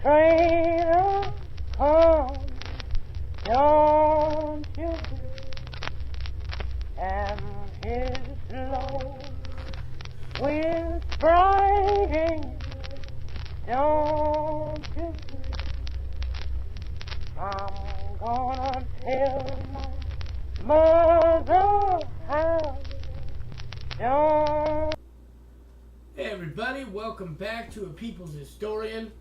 train come, don't you be, and his load will spring, don't you be. I'm gonna tell my mother how, don't. Hey everybody, welcome back to A People's Historian,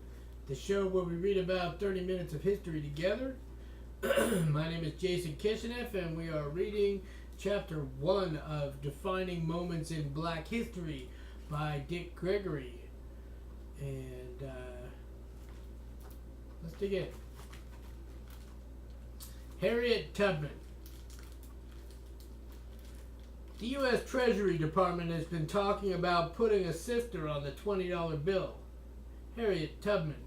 the show where we read about 30 minutes of history together. My name is Jason Kishineff, and we are reading Chapter 1 of Defining Moments in Black History by Dick Gregory. And let's dig in. Harriet Tubman. The U.S. Treasury Department has been talking about putting a sister on the $20 bill. Harriet Tubman.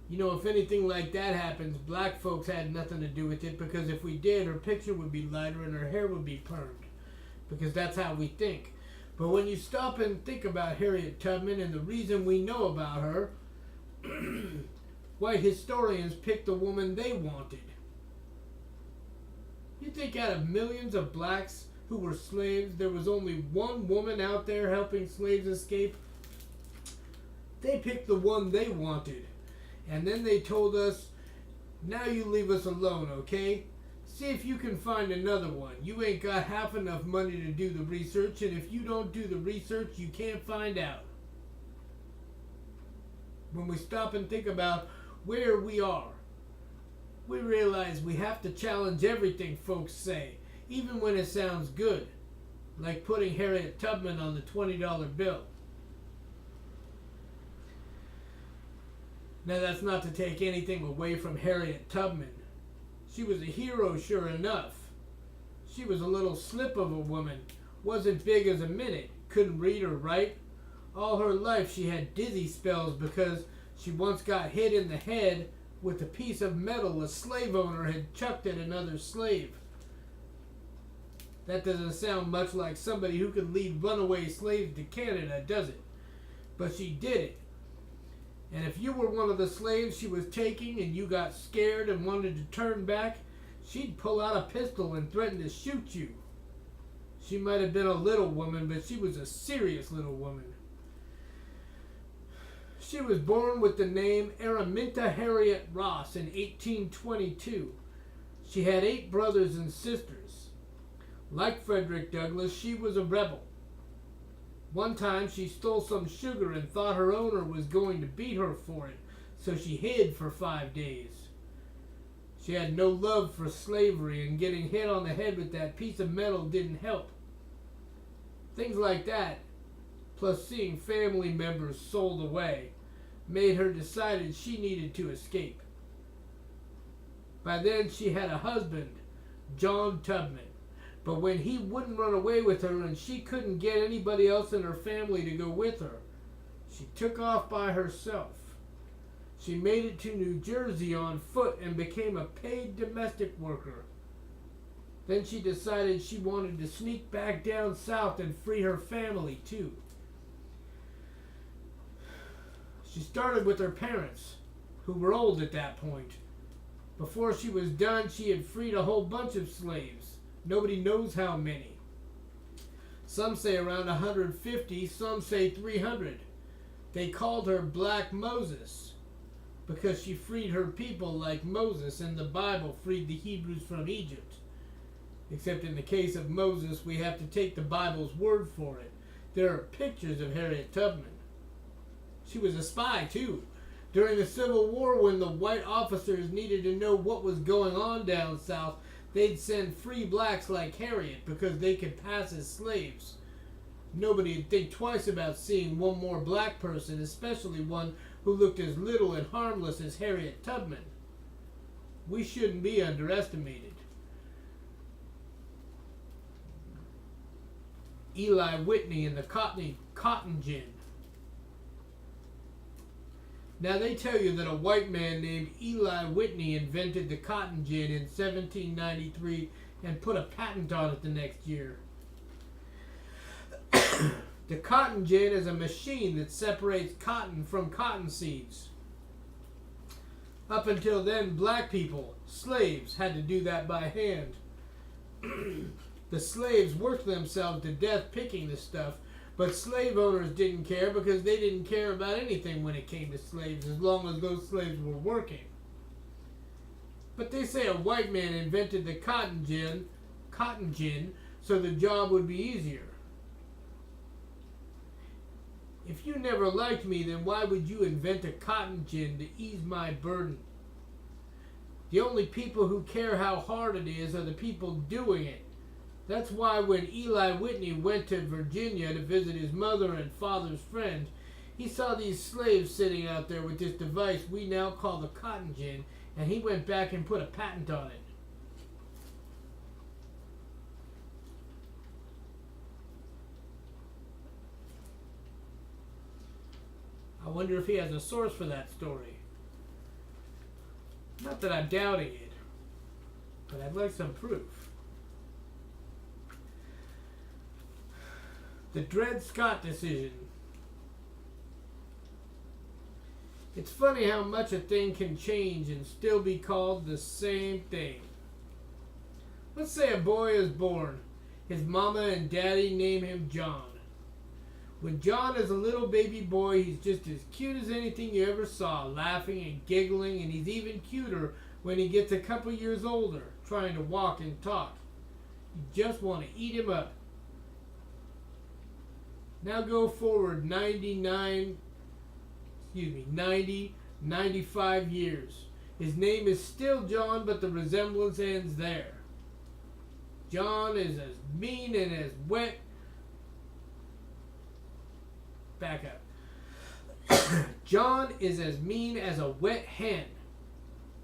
You know, if anything like that happens, black folks had nothing to do with it, because if we did, her picture would be lighter and her hair would be permed, because that's how we think. But when you stop and think about Harriet Tubman and the reason we know about her, white historians picked the woman they wanted. You think out of millions of blacks who were slaves, there was only one woman out there helping slaves escape? They picked the one they wanted. And then they told us, now you leave us alone, okay? See if you can find another one. You ain't got half enough money to do the research, and if you don't do the research, you can't find out. When we stop and think about where we are, we realize we have to challenge everything folks say, even when it sounds good, like putting Harriet Tubman on the $20 bill. Now, that's not to take anything away from Harriet Tubman. She was a hero, sure enough. She was a little slip of a woman, wasn't big as a minute, couldn't read or write. All her life she had dizzy spells because she once got hit in the head with a piece of metal a slave owner had chucked at another slave. That doesn't sound much like somebody who could lead runaway slaves to Canada, does it? But she did it. And if you were one of the slaves she was taking and you got scared and wanted to turn back, she'd pull out a pistol and threaten to shoot you. She might have been a little woman, but she was a serious little woman. She was born with the name Araminta Harriet Ross in 1822. She had 8 brothers and sisters. Like Frederick Douglass, she was a rebel. One time she stole some sugar and thought her owner was going to beat her for it, so she hid for 5 days. She had no love for slavery, and getting hit on the head with that piece of metal didn't help. Things like that, plus seeing family members sold away, made her decide she needed to escape. By then she had a husband, John Tubman, but when he wouldn't run away with her and she couldn't get anybody else in her family to go with her, she took off by herself. She made it to New Jersey on foot and became a paid domestic worker. Then she decided she wanted to sneak back down south and free her family too. She started with her parents, who were old at that point. Before she was done, she had freed a whole bunch of slaves. Nobody knows how many. Some say around 150, some say 300. They called her Black Moses because she freed her people like Moses in the Bible freed the Hebrews from Egypt. Except in the case of Moses, we have to take the Bible's word for it. There are pictures of Harriet Tubman. She was a spy, too. During the Civil War, when the white officers needed to know what was going on down south, they'd send free blacks like Harriet because they could pass as slaves. Nobody would think twice about seeing one more black person, especially one who looked as little and harmless as Harriet Tubman. We shouldn't be underestimated. Eli Whitney and the Cotton Gin. Now they tell you that a white man named Eli Whitney invented the cotton gin in 1793 and put a patent on it the next year. The cotton gin is a machine that separates cotton from cotton seeds. Up until then, black people, slaves, had to do that by hand. The slaves worked themselves to death picking the stuff, but slave owners didn't care because they didn't care about anything when it came to slaves as long as those slaves were working. But they say a white man invented the cotton gin, so the job would be easier. If you never liked me, then why would you invent a cotton gin to ease my burden? The only people who care how hard it is are the people doing it. That's why when Eli Whitney went to Virginia to visit his mother and father's friend, he saw these slaves sitting out there with this device we now call the cotton gin, and he went back and put a patent on it. I wonder if he has a source for that story. Not that I'm doubting it, but I'd like some proof. The Dred Scott decision. It's funny how much a thing can change and still be called the same thing. Let's say a boy is born. His mama and daddy name him John. When John is a little baby boy, he's just as cute as anything you ever saw, laughing and giggling, and he's even cuter when he gets a couple years older, trying to walk and talk. You just want to eat him up. Now go forward 90, 95 years. His name is still John, but the resemblance ends there. John is as mean and as wet. Back up. John is as mean as a wet hen.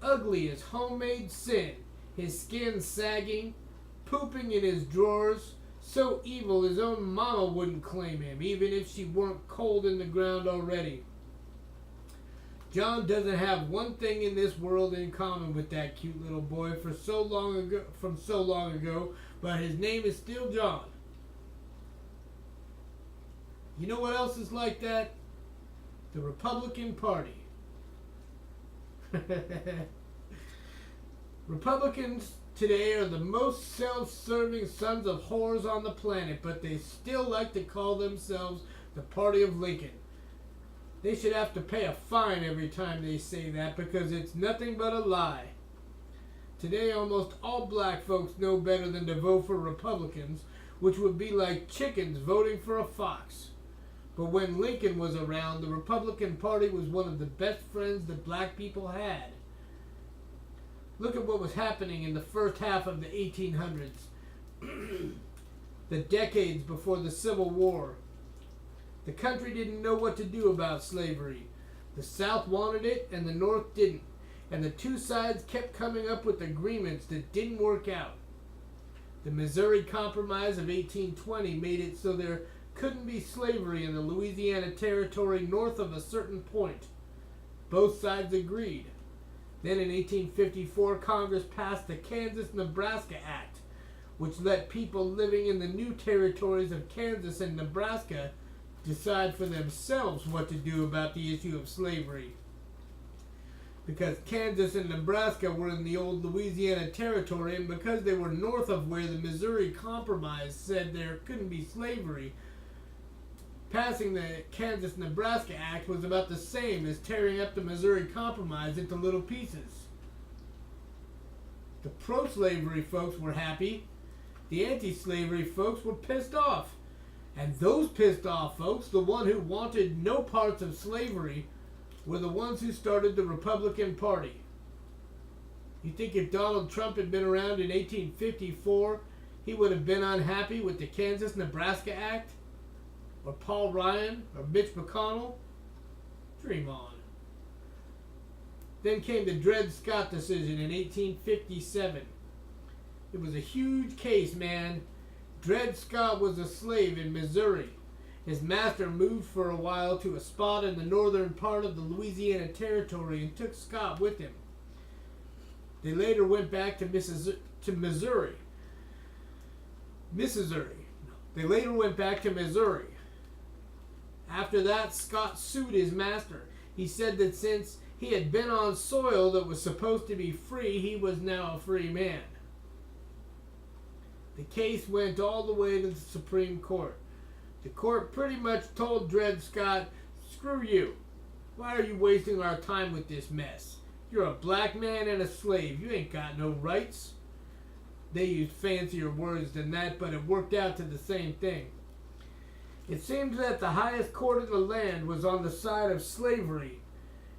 Ugly as homemade sin. His skin sagging. Pooping in his drawers. So evil his own mama wouldn't claim him, even if she weren't cold in the ground already. John doesn't have one thing in this world in common with that cute little boy from so long ago, but his name is still John. You know what else is like that? The Republican Party. Republicans today are the most self-serving sons of whores on the planet, but they still like to call themselves the Party of Lincoln. They should have to pay a fine every time they say that because it's nothing but a lie. Today, almost all black folks know better than to vote for Republicans, which would be like chickens voting for a fox. But when Lincoln was around, the Republican Party was one of the best friends that black people had. Look at what was happening in the first half of the 1800s, the decades before the Civil War. The country didn't know what to do about slavery. The South wanted it and the North didn't. And the two sides kept coming up with agreements that didn't work out. The Missouri Compromise of 1820 made it so there couldn't be slavery in the Louisiana Territory north of a certain point. Both sides agreed. Then in 1854, Congress passed the Kansas-Nebraska Act, which let people living in the new territories of Kansas and Nebraska decide for themselves what to do about the issue of slavery. Because Kansas and Nebraska were in the old Louisiana Territory, and because they were north of where the Missouri Compromise said there couldn't be slavery, passing the Kansas-Nebraska Act was about the same as tearing up the Missouri Compromise into little pieces. The pro-slavery folks were happy. The anti-slavery folks were pissed off. And those pissed off folks, the one who wanted no parts of slavery, were the ones who started the Republican Party. You think if Donald Trump had been around in 1854, he would have been unhappy with the Kansas-Nebraska Act? Or Paul Ryan, or Mitch McConnell? Dream on. Then came the Dred Scott decision in 1857. It was a huge case, man. Dred Scott was a slave in Missouri. His master moved for a while to a spot in the northern part of the Louisiana Territory and took Scott with him. They later went back to Missouri. They later went back to Missouri. After that, Scott sued his master. He said that since he had been on soil that was supposed to be free, he was now a free man. The case went all the way to the Supreme Court. The court pretty much told Dred Scott, "Screw you. Why are you wasting our time with this mess? You're a black man and a slave. You ain't got no rights." They used fancier words than that, but it worked out to the same thing. It seemed that the highest court in the land was on the side of slavery,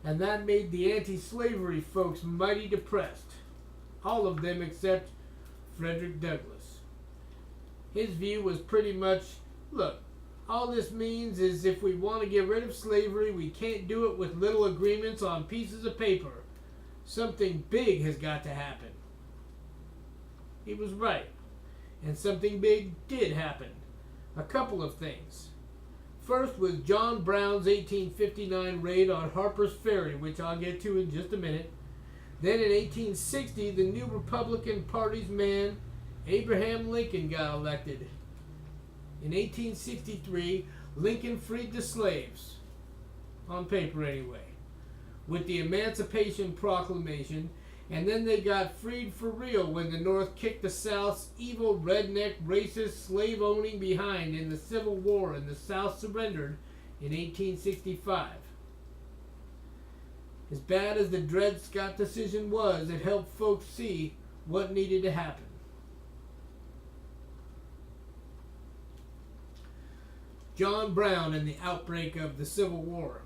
and that made the anti-slavery folks mighty depressed. All of them except Frederick Douglass. His view was pretty much, look, all this means is if we want to get rid of slavery, we can't do it with little agreements on pieces of paper. Something big has got to happen. He was right, and something big did happen. A couple of things. First was John Brown's 1859 raid on Harper's Ferry, which I'll get to in just a minute. Then in 1860, the new Republican Party's man, Abraham Lincoln, got elected. In 1863, Lincoln freed the slaves, on paper anyway, with the Emancipation Proclamation, and then they got freed for real when the North kicked the South's evil, redneck, racist, slave-owning behind in the Civil War, and the South surrendered in 1865. As bad as the Dred Scott decision was, it helped folks see what needed to happen. John Brown and the outbreak of the Civil War.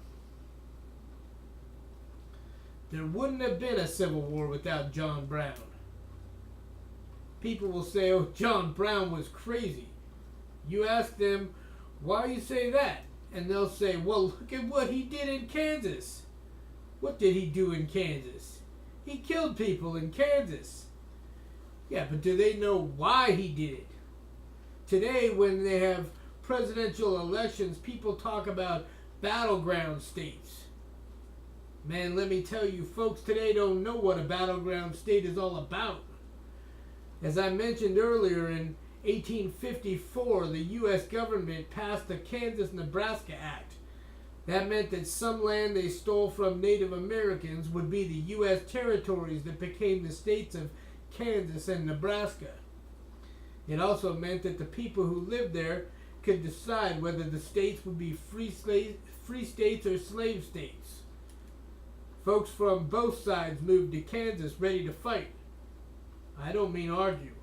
There wouldn't have been a Civil War without John Brown. People will say, "Oh, John Brown was crazy." You ask them, "Why you say that?" And they'll say, "Well, look at what he did in Kansas." What did he do in Kansas? He killed people in Kansas. Yeah, but do they know why he did it? Today, when they have presidential elections, people talk about battleground states. Man, let me tell you, folks today don't know what a battleground state is all about. As I mentioned earlier, in 1854, the U.S. government passed the Kansas-Nebraska Act. That meant that some land they stole from Native Americans would be the U.S. territories that became the states of Kansas and Nebraska. It also meant that the people who lived there could decide whether the states would be free states or slave states. Folks from both sides moved to Kansas ready to fight. I don't mean argue.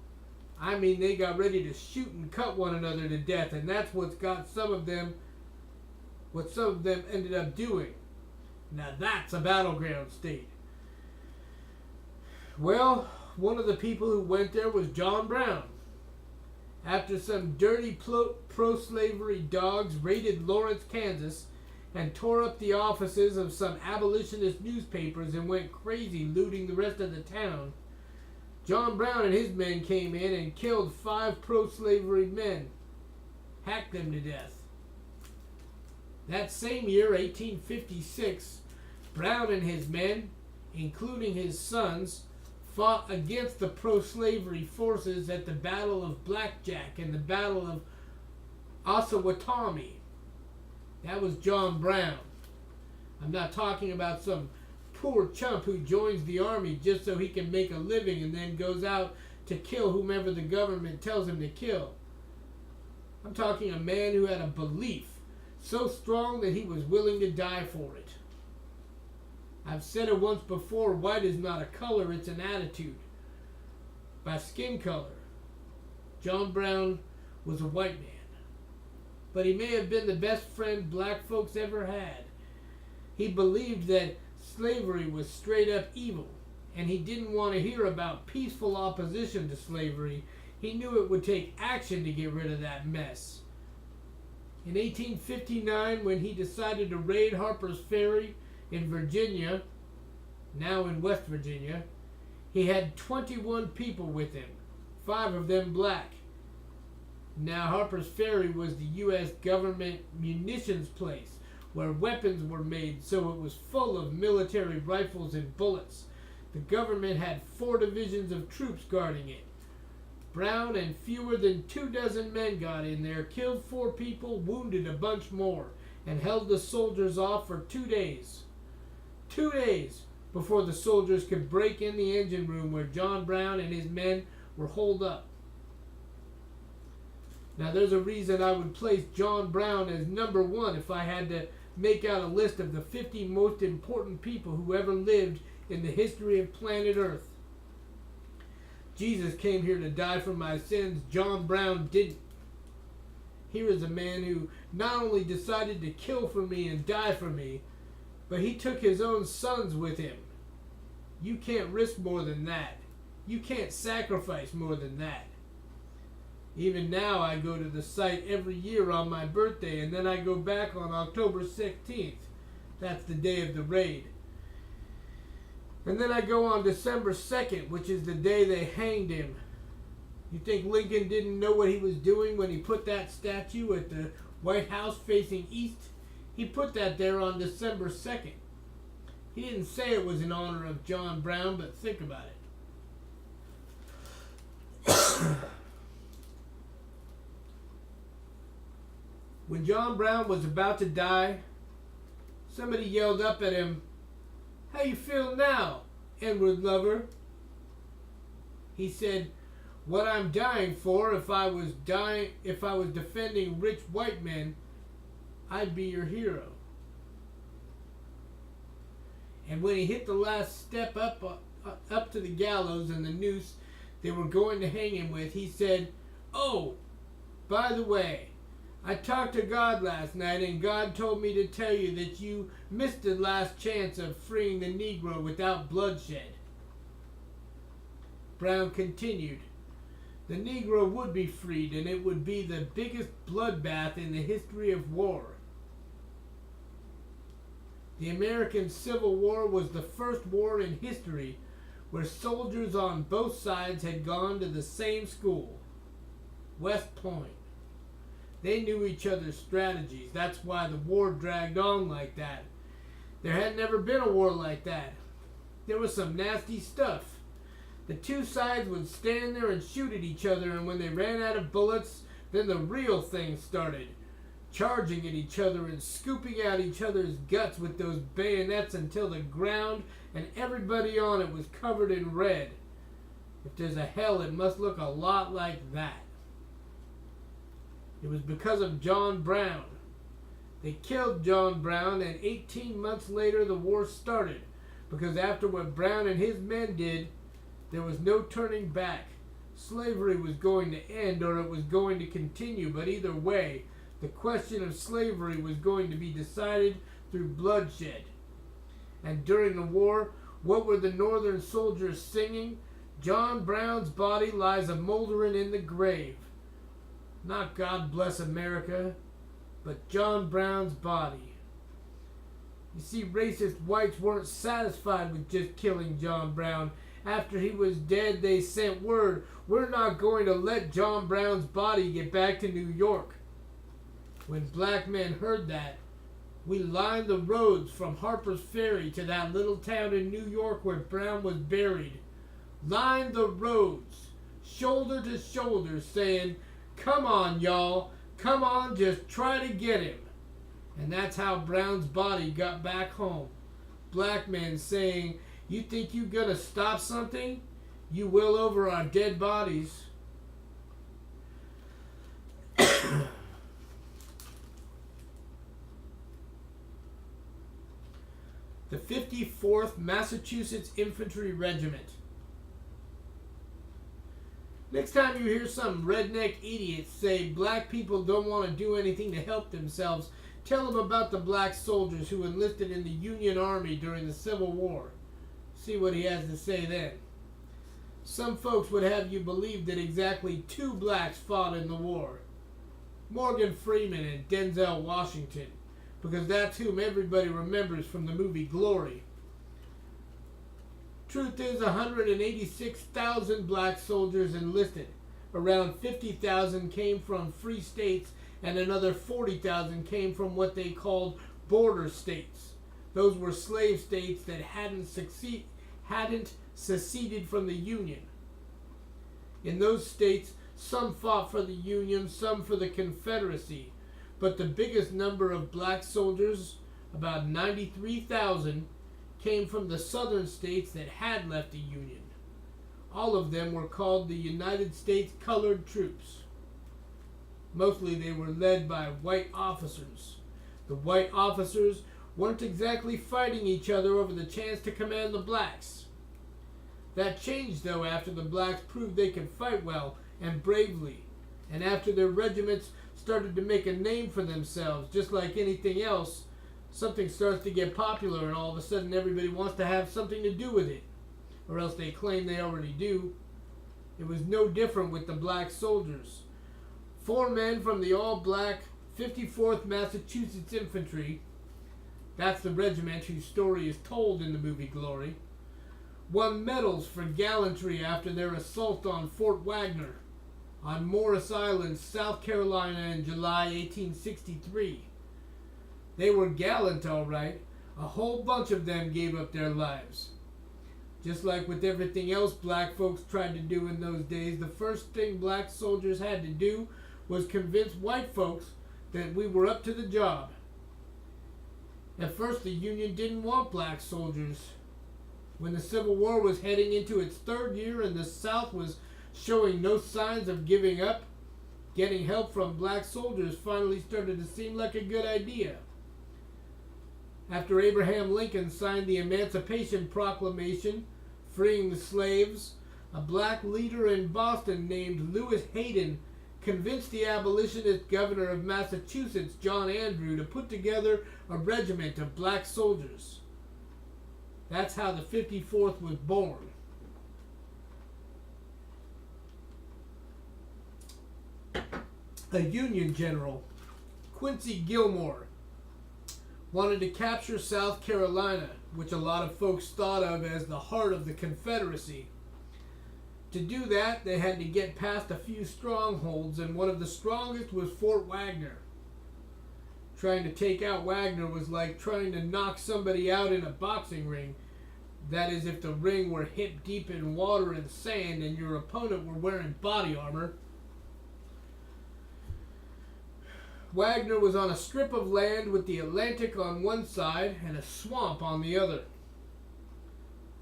I mean they got ready to shoot and cut one another to death, and that's what some of them ended up doing. Now that's a battleground state. Well, one of the people who went there was John Brown. After some dirty pro-slavery dogs raided Lawrence, Kansas, and tore up the offices of some abolitionist newspapers and went crazy looting the rest of the town, John Brown and his men came in and killed 5 pro-slavery men, hacked them to death. That same year, 1856, Brown and his men, including his sons, fought against the pro-slavery forces at the Battle of Blackjack and the Battle of Osawatomie. That was John Brown. I'm not talking about some poor chump who joins the army just so he can make a living and then goes out to kill whomever the government tells him to kill. I'm talking a man who had a belief so strong that he was willing to die for it. I've said it once before, white is not a color, it's an attitude. By skin color, John Brown was a white man. But he may have been the best friend black folks ever had. He believed that slavery was straight up evil, and he didn't want to hear about peaceful opposition to slavery. He knew it would take action to get rid of that mess. In 1859, when he decided to raid Harper's Ferry in Virginia, now in West Virginia, he had 21 people with him, 5 of them black. Now Harper's Ferry was the U.S. government munitions place where weapons were made, so it was full of military rifles and bullets. The government had 4 divisions of troops guarding it. Brown and fewer than 24 men got in there, killed 4 people, wounded a bunch more, and held the soldiers off for 2 days. 2 days before the soldiers could break in the engine room where John Brown and his men were holed up. Now, there's a reason I would place John Brown as number one if I had to make out a list of the 50 most important people who ever lived in the history of planet Earth. Jesus came here to die for my sins. John Brown didn't. Here is a man who not only decided to kill for me and die for me, but he took his own sons with him. You can't risk more than that. You can't sacrifice more than that. Even now, I go to the site every year on my birthday, and then I go back on October 16th. That's the day of the raid. And then I go on December 2nd, which is the day they hanged him. You think Lincoln didn't know what he was doing when he put that statue at the White House facing east? He put that there on December 2nd. He didn't say it was in honor of John Brown, but think about it. When John Brown was about to die, somebody yelled up at him, "How you feel now, N-word lover?" He said, "What I'm dying for, if I was defending rich white men, I'd be your hero." And when he hit the last step up to the gallows and the noose they were going to hang him with, he said, "Oh, by the way, I talked to God last night, and God told me to tell you that you missed the last chance of freeing the Negro without bloodshed." Brown continued, "The Negro would be freed, and it would be the biggest bloodbath in the history of war." The American Civil War was the first war in history where soldiers on both sides had gone to the same school, West Point. They knew each other's strategies. That's why the war dragged on like that. There had never been a war like that. There was some nasty stuff. The two sides would stand there and shoot at each other, and when they ran out of bullets, then the real thing started. Charging at each other and scooping out each other's guts with those bayonets until the ground and everybody on it was covered in red. If there's a hell, it must look a lot like that. It was because of John Brown. They killed John Brown, and 18 months later the war started, because after what Brown and his men did, there was no turning back. Slavery was going to end, or it was going to continue, but either way, the question of slavery was going to be decided through bloodshed. And during the war, what were the Northern soldiers singing? John Brown's body lies a-moldering in the grave. Not God bless America, but John Brown's body. You see, racist whites weren't satisfied with just killing John Brown. After he was dead, they sent word, "We're not going to let John Brown's body get back to New York." When black men heard that, we lined the roads from Harper's Ferry to that little town in New York where Brown was buried. Lined the roads, shoulder to shoulder, saying, "Come on, y'all. Come on, just try to get him." And that's how Brown's body got back home. Black men saying, "You think you gonna stop something? You will over our dead bodies." The 54th Massachusetts Infantry Regiment. Next time you hear some redneck idiots say black people don't want to do anything to help themselves, tell them about the black soldiers who enlisted in the Union Army during the Civil War. See what he has to say then. Some folks would have you believe that exactly 2 blacks fought in the war. Morgan Freeman and Denzel Washington, because that's whom everybody remembers from the movie Glory. Truth is, 186,000 black soldiers enlisted. Around 50,000 came from free states, and another 40,000 came from what they called border states. Those were slave states that hadn't seceded from the Union. In those states, some fought for the Union, some for the Confederacy. but the biggest number of black soldiers, about 93,000, came from the southern states that had left the Union. All of them were called the United States Colored Troops. Mostly they were led by white officers. The white officers weren't exactly fighting each other over the chance to command the blacks. That changed, though, after the blacks proved they could fight well and bravely, and after their regiments started to make a name for themselves. Just like anything else, something starts to get popular and all of a sudden everybody wants to have something to do with it, or else they claim they already do. It was no different with the black soldiers. 4 men from the all-black 54th Massachusetts Infantry, that's the regiment whose story is told in the movie Glory, won medals for gallantry after their assault on Fort Wagner on Morris Island, South Carolina in July 1863. They were gallant, all right. A whole bunch of them gave up their lives. Just like with everything else black folks tried to do in those days, the first thing black soldiers had to do was convince white folks that we were up to the job. At first, the Union didn't want black soldiers. When the Civil War was heading into its 3rd year and the South was showing no signs of giving up, getting help from black soldiers finally started to seem like a good idea. After Abraham Lincoln signed the Emancipation Proclamation, freeing the slaves, a black leader in Boston named Lewis Hayden convinced the abolitionist governor of Massachusetts, John Andrew, to put together a regiment of black soldiers. That's how the 54th was born. A Union general, Quincy Gilmore, wanted to capture South Carolina, which a lot of folks thought of as the heart of the Confederacy. To do that, they had to get past a few strongholds, and one of the strongest was Fort Wagner. Trying to take out Wagner was like trying to knock somebody out in a boxing ring. That is, if the ring were hip deep in water and sand and your opponent were wearing body armor. Wagner was on a strip of land with the Atlantic on one side and a swamp on the other.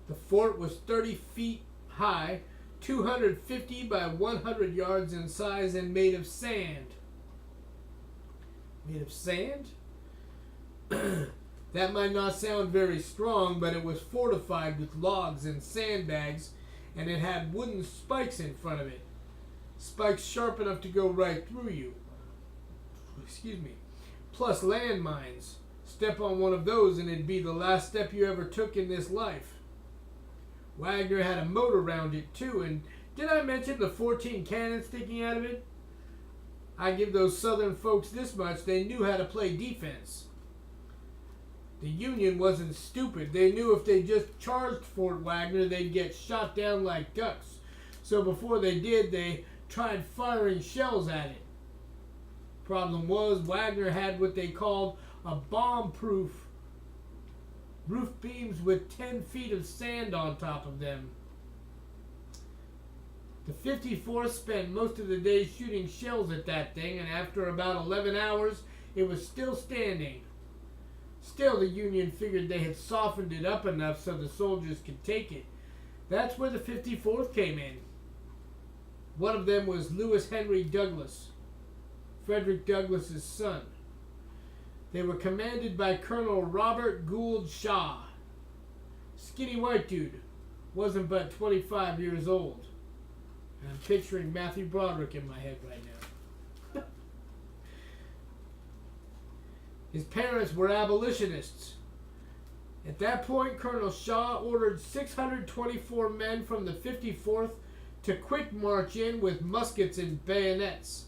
The fort was 30 feet high, 250 by 100 yards in size, and made of sand. Made of sand? That might not sound very strong, but it was fortified with logs and sandbags, and it had wooden spikes in front of it. Spikes sharp enough to go right through you. Excuse me. Plus landmines. Step on one of those and it'd be the last step you ever took in this life. Wagner had a moat around it too, and did I mention the 14 cannons sticking out of it? I give those southern folks this much, they knew how to play defense. The Union wasn't stupid. They knew if they just charged Fort Wagner, they'd get shot down like ducks. So before they did, they tried firing shells at it. Problem was, Wagner had what they called a bomb-proof roof beams with 10 feet of sand on top of them. The 54th spent most of the day shooting shells at that thing, and after about 11 hours, it was still standing. Still, the Union figured they had softened it up enough so the soldiers could take it. That's where the 54th came in. One of them was Lewis Henry Douglas, Frederick Douglass's son. They were commanded by Colonel Robert Gould Shaw. Skinny white dude. Wasn't but 25 years old. I'm picturing Matthew Broderick in my head right now. His parents were abolitionists. At that point, Colonel Shaw ordered 624 men from the 54th to quick march in with muskets and bayonets.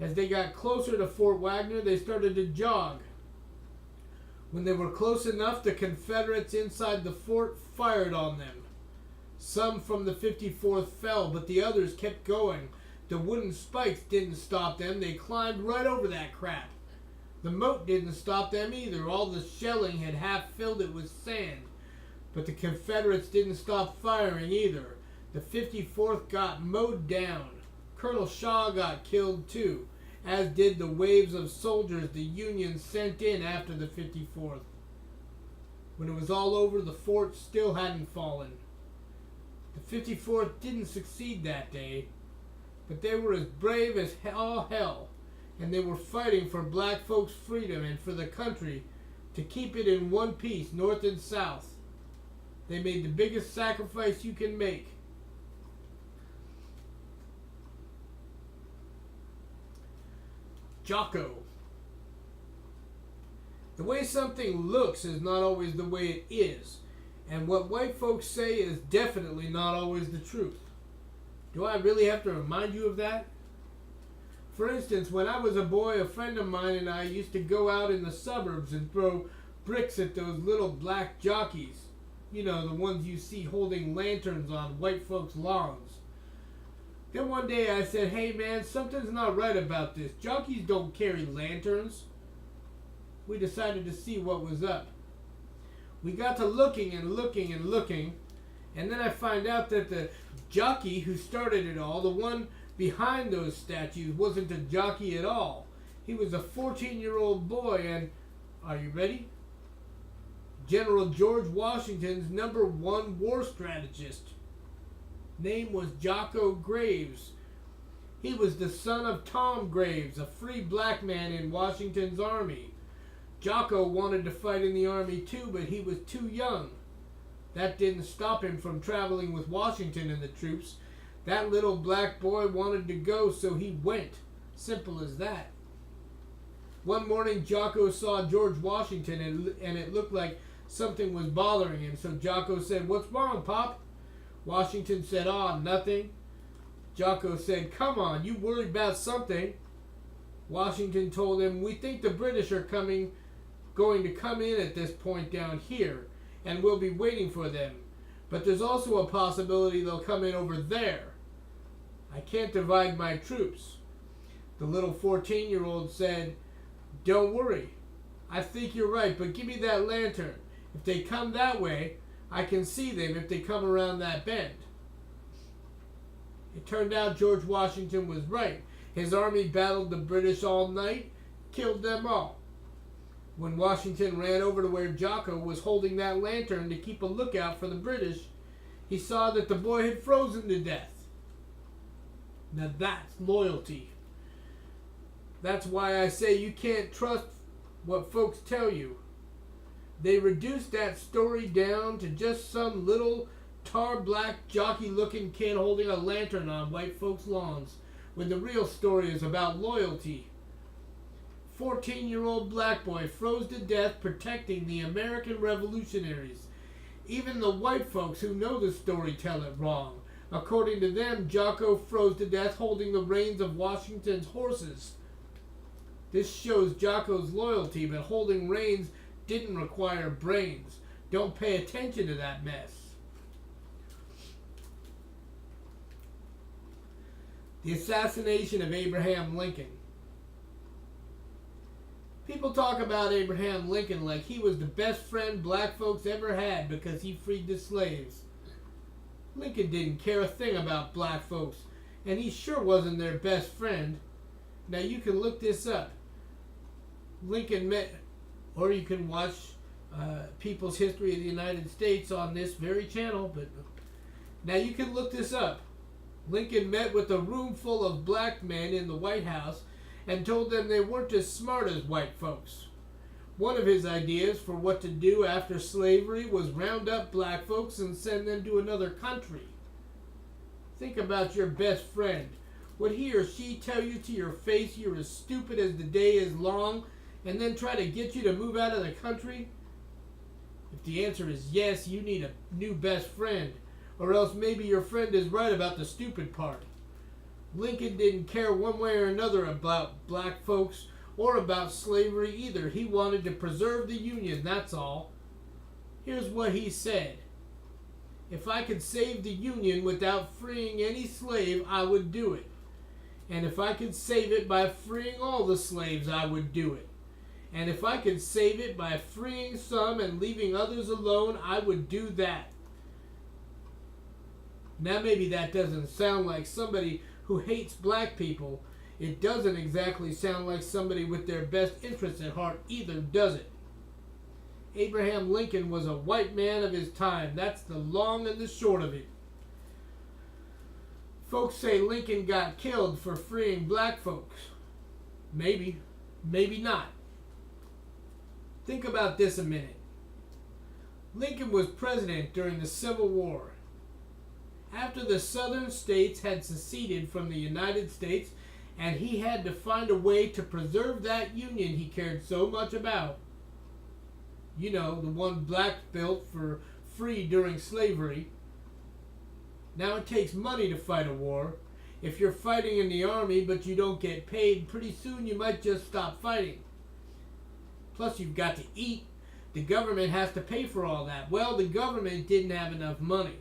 As they got closer to Fort Wagner, they started to jog. When they were close enough, the Confederates inside the fort fired on them. Some from the 54th fell, but the others kept going. The wooden spikes didn't stop them. They climbed right over that crap. The moat didn't stop them either. All the shelling had half filled it with sand. But the Confederates didn't stop firing either. The 54th got mowed down. Colonel Shaw got killed too. as did the waves of soldiers the Union sent in after the 54th. When it was all over, the fort still hadn't fallen. The 54th didn't succeed that day, but they were as brave as all hell, and they were fighting for black folks' freedom and for the country to keep it in one piece, north and south. They made the biggest sacrifice you can make. Jocko. The way something looks is not always the way it is, and what white folks say is definitely not always the truth. Do I really have to remind you of that? For instance, when I was a boy, a friend of mine and I used to go out in the suburbs and throw bricks at those little black jockeys. You know, the ones you see holding lanterns on white folks' lawns. Then one day I said, "Hey man, something's not right about this. Jockeys don't carry lanterns." We decided to see what was up. We got to looking and looking and looking, and then I find out that the jockey who started it all, the one behind those statues, wasn't a jockey at all. He was a 14-year-old boy, and, are you ready? General George Washington's #1 war strategist. Name was Jocko Graves. He was the son of Tom Graves, a free black man in Washington's army. Jocko wanted to fight in the army too, but he was too young. That didn't stop him from traveling with Washington and the troops. That little black boy wanted to go, so he went. Simple as that. One morning, Jocko saw George Washington, and it looked like something was bothering him. So Jocko said, "What's wrong, Pop?" Washington said, "Aw, nothing." Jocko said, "Come on, you worried about something." Washington told him, "We think the British are going to come in at this point down here, and we'll be waiting for them. But there's also a possibility they'll come in over there. I can't divide my troops." The little 14-year-old said, "Don't worry. I think you're right, but give me that lantern. If they come that way, I can see them if they come around that bend." It turned out George Washington was right. His army battled the British all night, killed them all. When Washington ran over to where Jocko was holding that lantern to keep a lookout for the British, he saw that the boy had frozen to death. Now that's loyalty. That's why I say you can't trust what folks tell you. They reduced that story down to just some little tar black jockey looking kid holding a lantern on white folks' lawns, when the real story is about loyalty. 14-year-old black boy froze to death protecting the American revolutionaries. Even the white folks who know the story tell it wrong. According to them, Jocko froze to death holding the reins of Washington's horses. This shows Jocko's loyalty, but holding reins didn't require brains. Don't pay attention to that mess. The assassination of Abraham Lincoln. People talk about Abraham Lincoln like he was the best friend black folks ever had because he freed the slaves. Lincoln didn't care a thing about black folks, and he sure wasn't their best friend. Now you can look this up. Lincoln met, or you can watch People's History of the United States on this very channel, but now you can look this up. Lincoln met with a room full of black men in the White House and told them they weren't as smart as white folks. One of his ideas for what to do after slavery was round up black folks and send them to another country. Think about your best friend. Would he or she tell you to your face you're as stupid as the day is long and then try to get you to move out of the country? If the answer is yes, you need a new best friend, or else maybe your friend is right about the stupid part. Lincoln didn't care one way or another about black folks or about slavery either. He wanted to preserve the Union, that's all. Here's what he said. "If I could save the Union without freeing any slave, I would do it. And if I could save it by freeing all the slaves, I would do it. And if I could save it by freeing some and leaving others alone, I would do that." Now maybe that doesn't sound like somebody who hates black people. It doesn't exactly sound like somebody with their best interests at heart either, does it? Abraham Lincoln was a white man of his time. That's the long and the short of it. Folks say Lincoln got killed for freeing black folks. Maybe. Maybe not. Think about this a minute. Lincoln was president during the Civil War. After the southern states had seceded from the United States, and he had to find a way to preserve that union he cared so much about. You know, the one blacks built for free during slavery. Now it takes money to fight a war. If you're fighting in the army but you don't get paid, pretty soon you might just stop fighting. Plus you've got to eat. The government has to pay for all that. Well, the government didn't have enough money.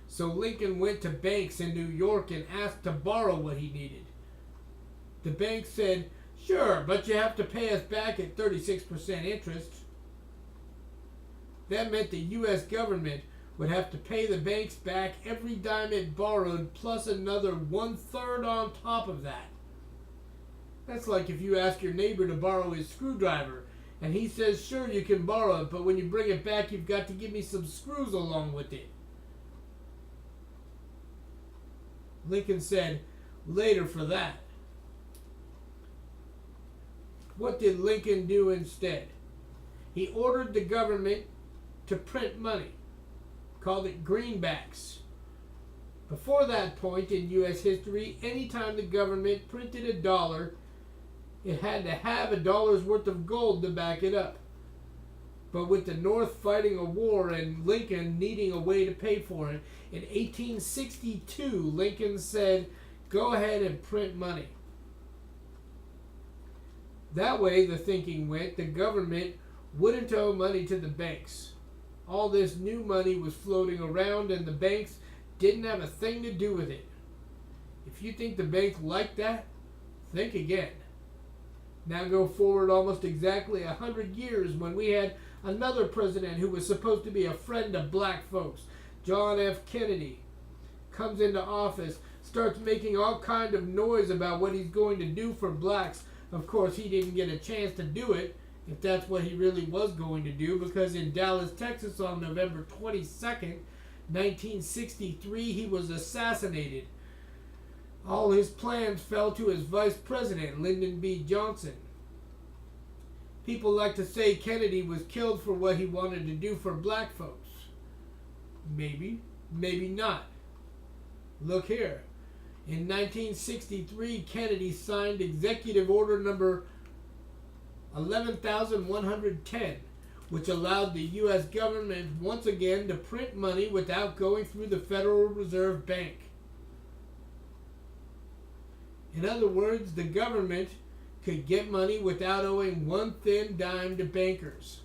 So Lincoln went to banks in New York and asked to borrow what he needed. The bank said, "Sure, but you have to pay us back at 36% interest." That meant the U.S. government would have to pay the banks back every dime it borrowed, plus another 1/3 on top of that. That's like if you ask your neighbor to borrow his screwdriver, and he says, "Sure, you can borrow it, but when you bring it back, you've got to give me some screws along with it." Lincoln said, "Later for that." What did Lincoln do instead? He ordered the government to print money, called it greenbacks. Before that point in U.S. history, anytime the government printed a dollar, it had to have a dollar's worth of gold to back it up. But with the North fighting a war and Lincoln needing a way to pay for it, in 1862, Lincoln said, "Go ahead and print money." That way, the thinking went, the government wouldn't owe money to the banks. All this new money was floating around and the banks didn't have a thing to do with it. If you think the banks liked that, think again. Now go forward almost exactly 100 years when we had another president who was supposed to be a friend of black folks, John F. Kennedy. Comes into office, starts making all kind of noise about what he's going to do for blacks. Of course, he didn't get a chance to do it, if that's what he really was going to do, because in Dallas, Texas on November 22nd, 1963, he was assassinated. All his plans fell to his vice president, Lyndon B. Johnson. People like to say Kennedy was killed for what he wanted to do for black folks. Maybe, maybe not. Look here. In 1963, Kennedy signed Executive Order number 11,110, which allowed the U.S. government once again to print money without going through the Federal Reserve Bank. In other words, the government could get money without owing one thin dime to bankers.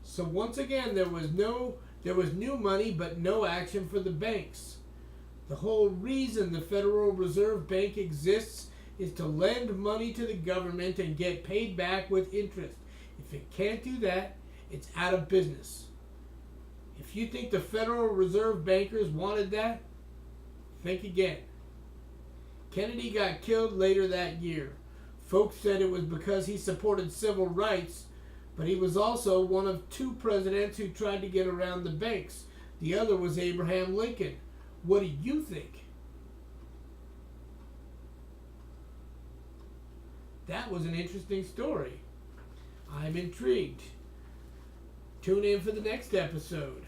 So once again, there was new money but no action for the banks. The whole reason the Federal Reserve Bank exists is to lend money to the government and get paid back with interest. If it can't do that, it's out of business. If you think the Federal Reserve bankers wanted that, think again. Kennedy got killed later that year. Folks said it was because he supported civil rights, but he was also one of two presidents who tried to get around the banks. The other was Abraham Lincoln. What do you think? That was an interesting story. I'm intrigued. Tune in for the next episode,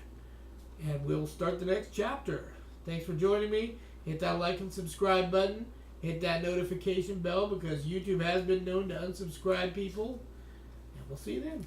and we'll start the next chapter. Thanks for joining me. Hit that like and subscribe button. Hit that notification bell because YouTube has been known to unsubscribe people. And we'll see you then.